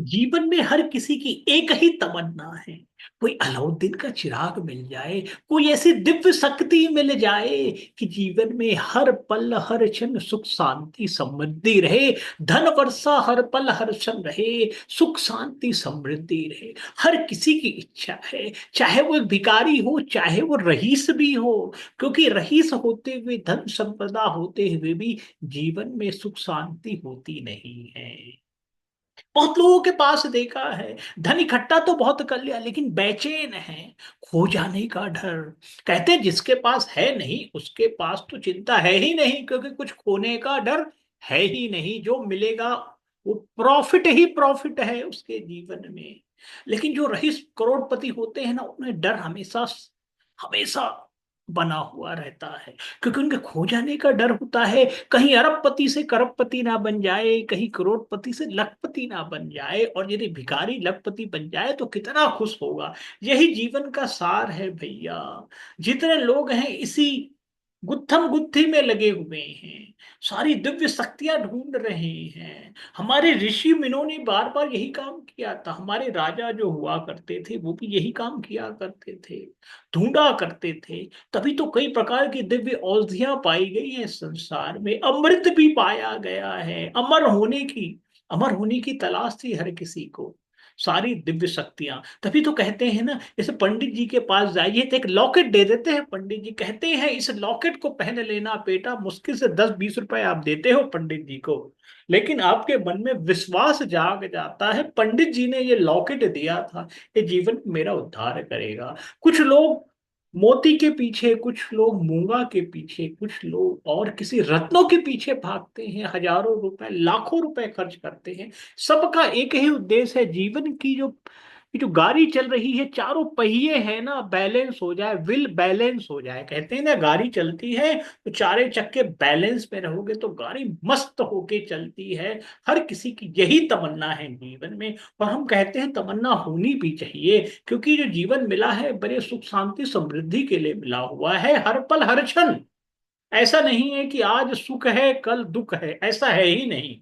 जीवन में हर किसी की एक ही तमन्ना है, कोई अलाउद्दीन का चिराग मिल जाए, कोई ऐसी दिव्य शक्ति मिल जाए कि जीवन में हर पल हर क्षण सुख शांति समृद्धि रहे, धन वर्षा हर पल हर क्षण रहे, सुख शांति समृद्धि रहे। हर किसी की इच्छा है, चाहे वो एक भिखारी हो चाहे वो रईस भी हो, क्योंकि रईस होते हुए धन संपदा होते हुए भी जीवन में सुख शांति होती नहीं है। बहुत लोगों के पास देखा है, धन इकट्ठा तो बहुत कर लिया लेकिन बेचैन है, खो जाने का डर। कहते हैं जिसके पास है नहीं उसके पास तो चिंता है ही नहीं, क्योंकि कुछ खोने का डर है ही नहीं। जो मिलेगा वो प्रॉफिट ही प्रॉफिट है उसके जीवन में। लेकिन जो रईस करोड़पति होते हैं ना, उन्हें डर हमेशा हमेशा बना हुआ रहता है, क्योंकि उनके खो जाने का डर होता है। कहीं अरबपति से करोड़पति ना बन जाए, कहीं करोड़पति से लखपति ना बन जाए, और यदि भिखारी लखपति बन जाए तो कितना खुश होगा। यही जीवन का सार है भैया। जितने लोग हैं इसी गुत्थम गुत्थी में लगे हुए हैं, सारी दिव्य शक्तियां ढूंढ रहे हैं। हमारे ऋषि मुनियों ने बार बार यही काम किया था, हमारे राजा जो हुआ करते थे वो भी यही काम किया करते थे, ढूंढा करते थे। तभी तो कई प्रकार की दिव्य औषधियां पाई गई हैं संसार में, अमृत भी पाया गया है। अमर होने की तलाश थी हर किसी को, सारी दिव्य शक्तियां। तभी तो कहते हैं ना, जैसे पंडित जी के पास जाइए तो एक लॉकेट दे देते हैं पंडित जी, कहते हैं इस लॉकेट को पहन लेना बेटा, मुश्किल से 10-20 रुपए आप देते हो पंडित जी को, लेकिन आपके मन में विश्वास जाग जाता है पंडित जी ने ये लॉकेट दिया था, ये जीवन में मेरा उद्धार करेगा। कुछ लोग मोती के पीछे, कुछ लोग मूंगा के पीछे, कुछ लोग और किसी रत्नों के पीछे भागते हैं, हजारों रुपए लाखों रुपए खर्च करते हैं। सबका एक ही उद्देश्य है, जीवन की जो ये जो गाड़ी चल रही है, चारों पहिए है ना बैलेंस हो जाए, विल बैलेंस हो जाए। कहते हैं ना गाड़ी चलती है तो चारे चक्के बैलेंस में रहोगे तो गाड़ी मस्त होके चलती है। हर किसी की यही तमन्ना है जीवन में, और हम कहते हैं तमन्ना होनी भी चाहिए, क्योंकि जो जीवन मिला है बड़े सुख शांति समृद्धि के लिए मिला हुआ है, हर पल हर क्षण। ऐसा नहीं है कि आज सुख है कल दुख है, ऐसा है ही नहीं,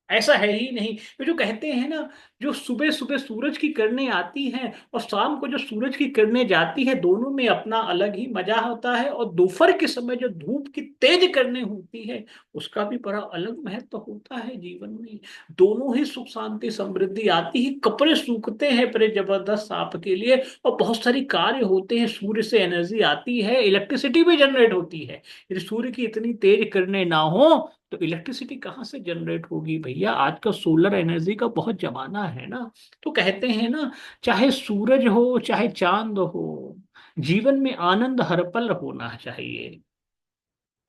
ऐसा है ही नहीं। ये जो कहते हैं ना, जो सुबह सुबह सूरज की किरणें आती हैं और शाम को जो सूरज की किरणें जाती है, दोनों में अपना अलग ही मजा होता है। और दोपहर के समय जो धूप की तेज किरणें होती है, उसका भी बड़ा अलग महत्व होता है जीवन में। दोनों ही सुख शांति समृद्धि आती है, कपड़े सूखते हैं बड़े जबरदस्त आपके लिए, और बहुत सारी कार्य होते हैं, सूर्य से एनर्जी आती है, इलेक्ट्रिसिटी भी जनरेट होती है। यदि सूर्य की इतनी तेज किरणें ना हो तो इलेक्ट्रिसिटी कहाँ से जनरेट होगी भैया। आज का सोलर एनर्जी का बहुत जमाना है ना। तो कहते हैं ना, चाहे सूरज हो चाहे चांद हो, जीवन में आनंद हर पल होना चाहिए।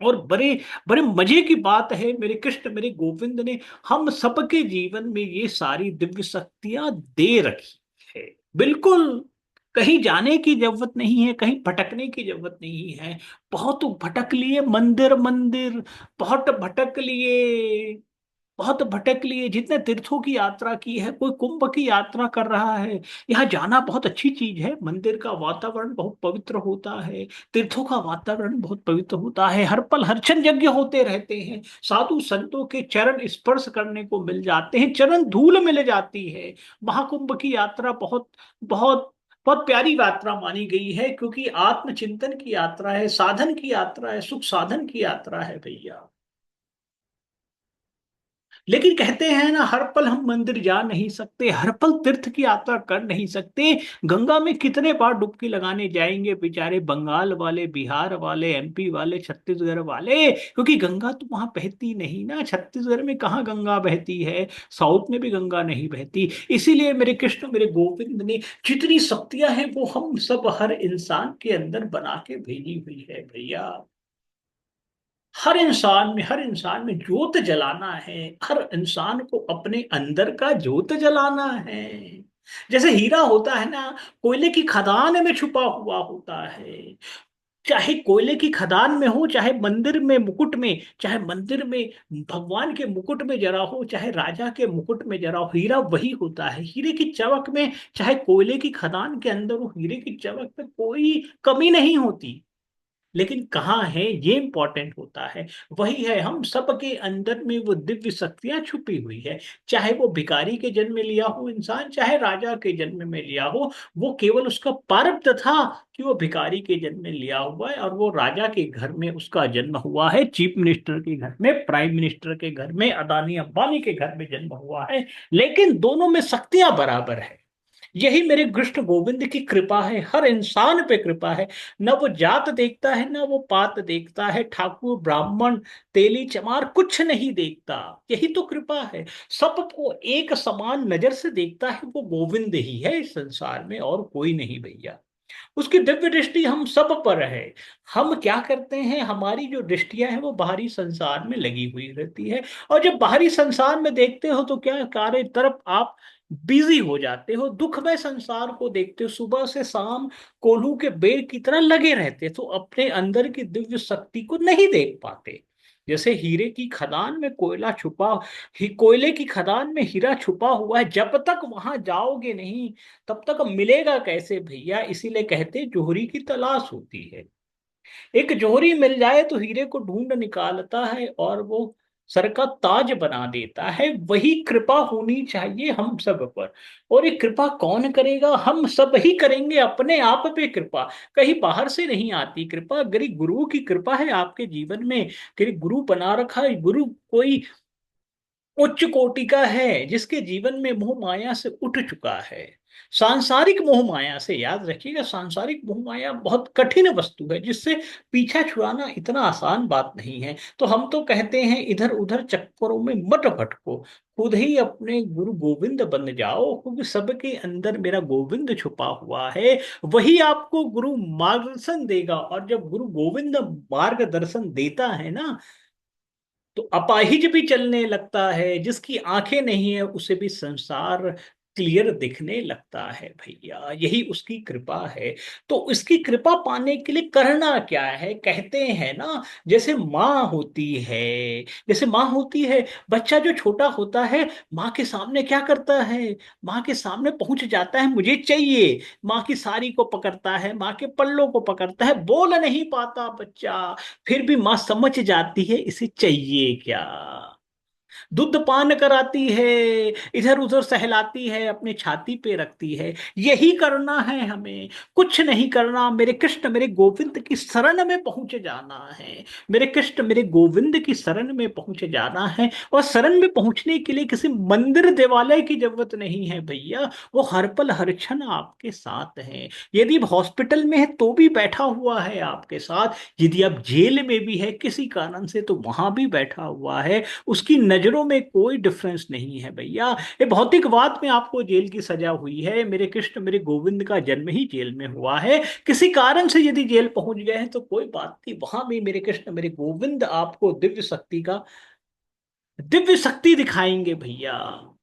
और बड़े बड़े मजे की बात है, मेरे कृष्ण मेरे गोविंद ने हम सबके जीवन में ये सारी दिव्य शक्तियां दे रखी है। बिल्कुल कहीं जाने की जरूरत नहीं है, कहीं भटकने की जरूरत नहीं है। बहुत भटक लिए मंदिर मंदिर, बहुत भटक लिए, बहुत भटक लिए। जितने तीर्थों की यात्रा की है, कोई कुंभ की यात्रा कर रहा है, यहाँ जाना बहुत अच्छी चीज है। मंदिर का वातावरण बहुत पवित्र होता है, तीर्थों का वातावरण बहुत पवित्र होता है, हर पल हर क्षण यज्ञ होते रहते हैं, साधु संतों के चरण स्पर्श करने को मिल जाते हैं, चरण धूल मिल जाती है। महाकुंभ की यात्रा बहुत बहुत बहुत प्यारी यात्रा मानी गई है, क्योंकि आत्मचिंतन की यात्रा है, साधन की यात्रा है, सुख साधन की यात्रा है भैया। लेकिन कहते हैं ना, हर पल हम मंदिर जा नहीं सकते, हर पल तीर्थ की यात्रा कर नहीं सकते। गंगा में कितने बार डुबकी लगाने जाएंगे बेचारे बंगाल वाले, बिहार वाले, एमपी वाले, छत्तीसगढ़ वाले, क्योंकि गंगा तो वहां बहती नहीं ना। छत्तीसगढ़ में कहाँ गंगा बहती है, साउथ में भी गंगा नहीं बहती। इसीलिए मेरे कृष्ण मेरे गोविंद ने जितनी शक्तियां हैं वो हम सब हर इंसान के अंदर बना के भेजी हुई है भैया। हर इंसान में ज्योत जलाना है, हर इंसान को अपने अंदर का ज्योत जलाना है। जैसे हीरा होता है ना, कोयले की खदान में छुपा हुआ होता है। चाहे कोयले की खदान में हो, चाहे मंदिर में मुकुट में, चाहे मंदिर में भगवान के मुकुट में जरा हो, चाहे राजा के मुकुट में जरा हो, हीरा वही होता है। हीरे की चमक में, चाहे कोयले की खदान के अंदर हो, हीरे की चमक में कोई कमी नहीं होती। लेकिन कहाँ है ये इंपॉर्टेंट होता है। वही है, हम सबके अंदर में वो दिव्य शक्तियां छुपी हुई है। चाहे वो भिखारी के जन्म में लिया हो इंसान, चाहे राजा के जन्म में लिया हो, वो केवल उसका प्रारब्ध था कि वो भिखारी के जन्म में लिया हुआ है, और वो राजा के घर में उसका जन्म हुआ है, चीफ मिनिस्टर के घर में, प्राइम मिनिस्टर के घर में, अदानी अंबानी के घर में जन्म हुआ है। लेकिन दोनों में शक्तियां बराबर है। यही मेरे कृष्ण गोविंद की कृपा है, हर इंसान पे कृपा है। न वो जात देखता है, न वो पात देखता है, ठाकुर ब्राह्मण तेली चमार कुछ नहीं देखता। यही तो कृपा है। सबको एक समान नजर से देखता है, वो गोविंद ही है इस संसार में, और कोई नहीं भैया। उसकी दिव्य दृष्टि हम सब पर है। हम क्या करते हैं, हमारी जो दृष्टियां हैं वो बाहरी संसार में लगी हुई रहती है। और जब बाहरी संसार में देखते हो तो क्या कार्य तरफ आप बिजी हो जाते हो, दुखमय संसार को देखते हो, सुबह से शाम कोल्हू के बेर की तरह लगे रहते, तो अपने अंदर की दिव्य शक्ति को नहीं देख पाते। जैसे हीरे की खदान में कोयला छुपा, कोयले की खदान में हीरा छुपा हुआ है, जब तक वहां जाओगे नहीं तब तक मिलेगा कैसे भैया। इसीलिए कहते जोहरी की तलाश होती है। एक जोहरी मिल जाए तो हीरे को ढूंढ निकालता है और वो सर का ताज बना देता है। वही कृपा होनी चाहिए हम सब पर। और ये कृपा कौन करेगा, हम सब ही करेंगे अपने आप पे कृपा। कहीं बाहर से नहीं आती कृपा, गरी गुरु की कृपा है आपके जीवन में। कि गुरु बना रखा है, गुरु कोई उच्च कोटि का है जिसके जीवन में मोह माया से उठ चुका है। सांसारिक मोह माया से, याद रखिएगा, सांसारिक मोह माया बहुत कठिन वस्तु है, जिससे पीछा छुड़ाना इतना आसान बात नहीं है। तो हम तो कहते हैं इधर उधर चक्करों में मत भटको, खुद ही अपने गुरु गोविंद बन जाओ, क्योंकि सबके अंदर मेरा गोविंद छुपा हुआ है। वही आपको गुरु मार्गदर्शन देगा, और जब गुरु गोविंद मार्गदर्शन देता है ना, तो अपाहिज भी चलने लगता है। जिसकी आंखें नहीं है उसे भी संसार क्लियर दिखने लगता है भैया, यही उसकी कृपा है। तो इसकी कृपा पाने के लिए करना क्या है, कहते हैं ना, जैसे माँ होती है, जैसे माँ होती है, बच्चा जो छोटा होता है माँ के सामने क्या करता है, माँ के सामने पहुंच जाता है, मुझे चाहिए, माँ की साड़ी को पकड़ता है, माँ के पल्लों को पकड़ता है, बोल नहीं पाता बच्चा, फिर भी माँ समझ जाती है इसे चाहिए क्या। दूध पान कराती है, इधर उधर सहलाती है, अपने छाती पे रखती है। यही करना है हमें, कुछ नहीं करना। मेरे कृष्ण मेरे गोविंद की शरण में पहुंच जाना है, मेरे कृष्ण मेरे गोविंद की शरण में पहुंच जाना है। और शरण में पहुंचने के लिए किसी मंदिर देवालय की जरूरत नहीं है भैया, वो हर पल हर क्षण आपके साथ है। यदि आप हॉस्पिटल में है तो भी बैठा हुआ है आपके साथ, यदि आप जेल में भी है किसी कारण से तो वहां भी बैठा हुआ है। उसकी नजरों में कोई डिफरेंस नहीं है भैया। ये भौतिकवाद में आपको जेल की सजा हुई है, मेरे कृष्ण मेरे गोविंद का जन्म ही जेल में हुआ है। किसी कारण से यदि जेल पहुंच गए हैं तो कोई बात नहीं, वहां भी मेरे कृष्ण मेरे गोविंद आपको दिव्य शक्ति दिखाएंगे भैया।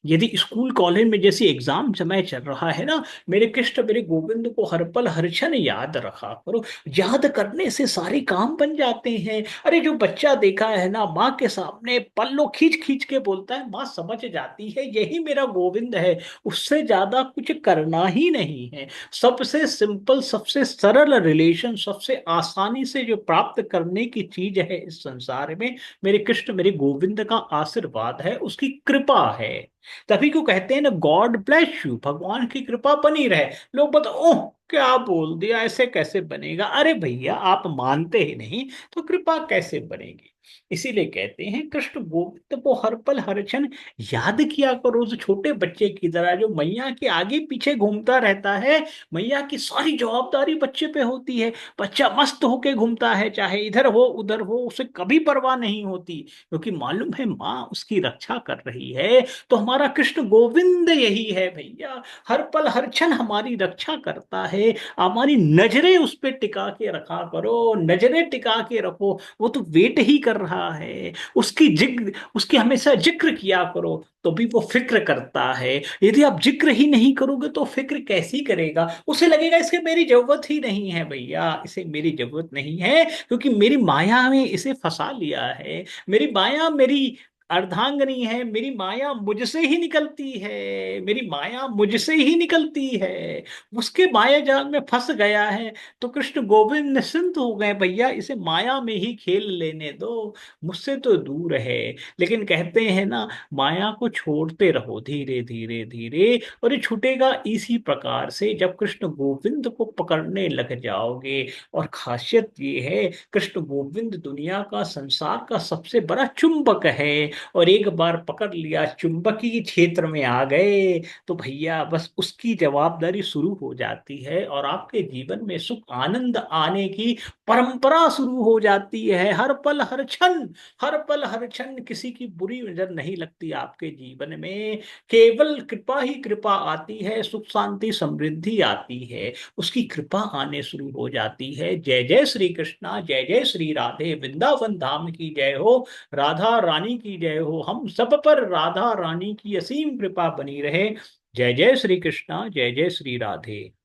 यदि स्कूल कॉलेज में जैसे एग्जाम समय चल रहा है ना, मेरे कृष्ण मेरे गोविंद को हर पल हर क्षण याद रखा करो। याद करने से सारे काम बन जाते हैं। अरे जो बच्चा देखा है ना, माँ के सामने पल्लो खींच खींच के बोलता है, माँ समझ जाती है यही मेरा गोविंद है। उससे ज्यादा कुछ करना ही नहीं है। सबसे सिंपल सबसे सरल रिलेशन, सबसे आसानी से जो प्राप्त करने की चीज है इस संसार में, मेरे कृष्ण मेरे गोविंद का आशीर्वाद है, उसकी कृपा है। तभी क्यों कहते हैं ना, गॉड ब्लेस यू, भगवान की कृपा बनी रहे। लोग बता ओह क्या बोल दिया, ऐसे कैसे बनेगा। अरे भैया आप मानते ही नहीं तो कृपा कैसे बनेगी। इसीलिए कहते हैं कृष्ण गोविंद को हर पल हर क्षण याद किया करो, उस छोटे बच्चे की तरह जो मैया के आगे पीछे घूमता रहता है। मैया की सारी जवाबदारी बच्चे पे होती है। बच्चा मस्त होके घूमता है, चाहे इधर हो उधर हो, उसे कभी परवाह नहीं होती, क्योंकि मालूम है माँ उसकी रक्षा कर रही है। तो हमारा कृष्ण गोविंद यही है भैया, हर पल हर क्षण हमारी रक्षा करता है। हमारी नजरें उस पर टिका के रखा करो, नजरें टिका के रखो, वो तो वेट ही कर रहा है। उसकी हमेशा जिक्र किया करो, तो भी वो फिक्र करता है। यदि आप जिक्र ही नहीं करोगे तो फिक्र कैसी करेगा, उसे लगेगा इसके मेरी जरूरत ही नहीं है भैया, इसे मेरी जरूरत नहीं है, क्योंकि मेरी माया में इसे फंसा लिया है। मेरी माया मेरी अर्धांगनी है, मेरी माया मुझसे ही निकलती है, मेरी माया मुझसे ही निकलती है। उसके माया जाल में फंस गया है। तो कृष्ण गोविंद निश्चिंत हो गए, भैया इसे माया में ही खेल लेने दो, मुझसे तो दूर है। लेकिन कहते हैं ना, माया को छोड़ते रहो धीरे धीरे धीरे, और ये छूटेगा इसी प्रकार से जब कृष्ण गोविंद को पकड़ने लग जाओगे। और खासियत ये है, कृष्ण गोविंद दुनिया का, संसार का सबसे बड़ा चुंबक है। और एक बार पकड़ लिया, चुंबकीय क्षेत्र में आ गए, तो भैया बस उसकी जवाबदारी शुरू हो जाती है, और आपके जीवन में सुख आनंद आने की परंपरा शुरू हो जाती है। हर पल हर क्षण, हर पल हर क्षण किसी की बुरी नजर नहीं लगती आपके जीवन में। केवल कृपा ही कृपा आती है, सुख शांति समृद्धि आती है, उसकी कृपा आने शुरू हो जाती है। जय जय श्री कृष्णा, जय जय श्री राधे, वृंदावन धाम की जय हो, राधा रानी की जय हो, हम सब पर राधा रानी की असीम कृपा बनी रहे। जय जय श्री कृष्णा, जय जय श्री राधे।